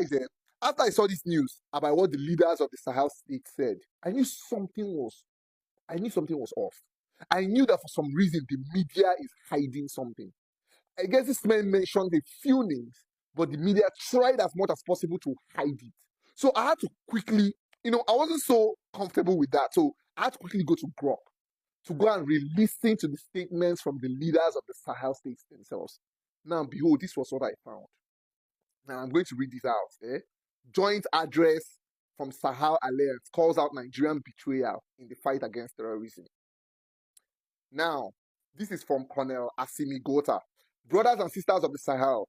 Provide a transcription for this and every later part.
guys, after I saw this news about what the leaders of the Sahel state said, I knew something was off. I knew that for some reason the media is hiding something. I guess this man mentioned a few names, but the media tried as much as possible to hide it. So I had to quickly, I wasn't so comfortable with that. So I had to quickly go to Grok to go and re-listen to the statements from the leaders of the Sahel states themselves. Now, behold, this was what I found. Now, I'm going to read this out. Joint address from Sahel Alliance calls out Nigerian betrayal in the fight against terrorism. Now, this is from Colonel Asimi Gota. Brothers and sisters of the Sahel,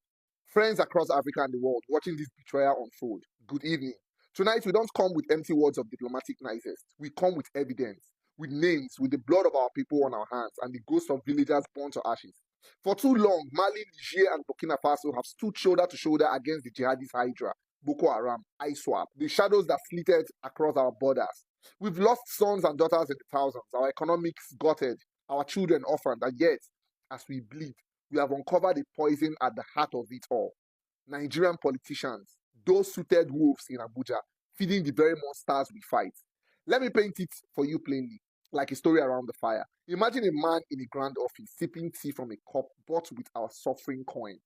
friends across Africa and the world watching this betrayal unfold, good evening. Tonight, we don't come with empty words of diplomatic nicest. We come with evidence, with names, with the blood of our people on our hands, and the ghosts of villagers burned to ashes. For too long, Mali, Niger, and Burkina Faso have stood shoulder to shoulder against the jihadist Hydra, Boko Haram, ISWAP, the shadows that flitted across our borders. We've lost sons and daughters in the thousands, our economics gutted, our children orphaned, and yet, as we bleed, we have uncovered the poison at the heart of it all. Nigerian politicians, those suited wolves in Abuja, feeding the very monsters we fight. Let me paint it for you plainly, like a story around the fire. Imagine a man in a grand office sipping tea from a cup bought with our suffering coin.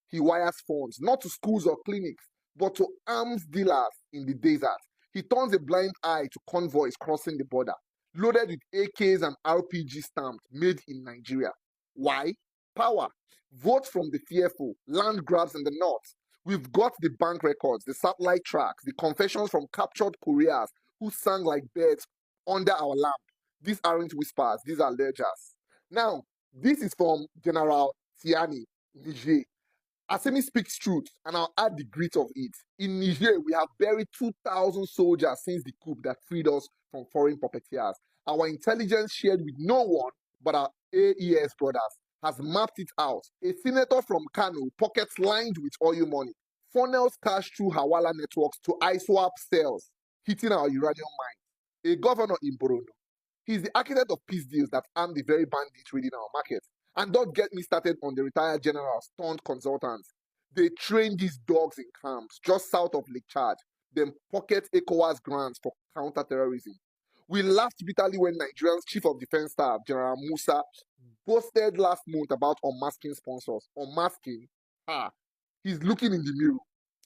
He wires funds, not to schools or clinics, but to arms dealers in the desert. He turns a blind eye to convoys crossing the border, loaded with AKs and RPG stamped, made in Nigeria. Why? Power. Vote from the fearful, land grabs in the north. We've got the bank records, the satellite tracks, the confessions from captured couriers who sang like birds under our lamp. These aren't whispers, these are ledgers. Now, this is from General Tiani, Niger. Asemi speaks truth, and I'll add the grit of it. In Niger, we have buried 2,000 soldiers since the coup that freed us from foreign puppeteers. Our intelligence, shared with no one but our AES brothers, has mapped it out. A senator from Kano, pockets lined with oil money, funnels cash through Hawala networks to ISWAP cells, hitting our uranium mines. A governor in Borno, he's the architect of peace deals that arm the very bandits raiding our markets. And don't get me started on the retired generals turned consultants. They train these dogs in camps just south of Lake Chad, then pocket ECOWAS grants for counter-terrorism. We laughed bitterly when Nigeria's Chief of Defense Staff, General Musa, boasted last month about unmasking sponsors. Unmasking? He's looking in the mirror.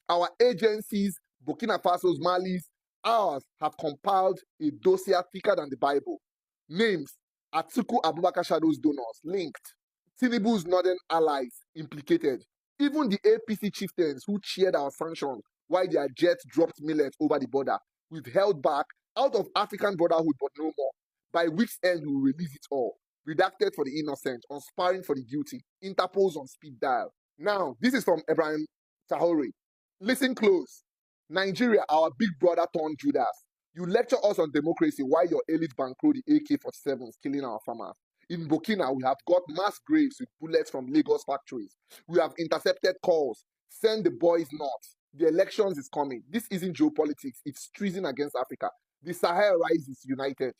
Our agencies, Burkina Faso's, Mali's, ours have compiled a dossier thicker than the Bible. Names: Atiku Abubakar Shadow's donors linked, Tinubu's northern allies implicated, even the APC chieftains who cheered our sanctions while their jets dropped millet over the border. We've held back out of African brotherhood, but no more. By week's end, we will release it all. Redacted for the innocent, unsparing for the guilty, Interpol's on speed dial. Now, this is from Ibrahim Tahori. Listen close. Nigeria, our big brother turned Judas. You lecture us on democracy while your elite bankroll the AK-47s killing our farmers. In Burkina, we have got mass graves with bullets from Lagos factories. We have intercepted calls. Send the boys north. The elections is coming. This isn't geopolitics. It's treason against Africa. The Sahel rises united.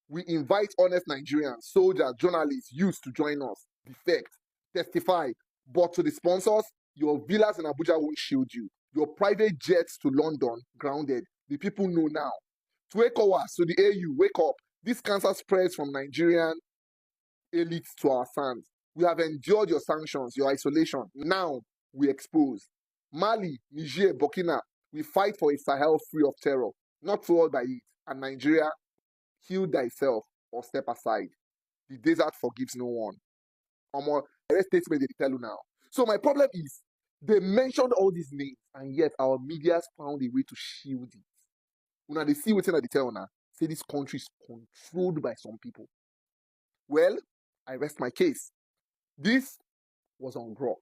We invite honest Nigerians, soldiers, journalists, youths to join us. Defect. Testify. But to the sponsors, your villas in Abuja won't shield you. Your private jets to London, grounded. The people know now. To ECOWAS, to the AU, wake up. This cancer spreads from Nigerian elites to our sons. We have endured your sanctions, your isolation. Now we expose. Mali, Niger, Burkina, we fight for a Sahel free of terror, not fueled by it. And Nigeria, heal thyself or step aside. The desert forgives no one. Arrest statement they tell you now. So my problem is, they mentioned all these names, and yet our media found a way to shield it. When they see what's in the tell now, say this country is controlled by some people. Well, I rest my case. This was on Grok.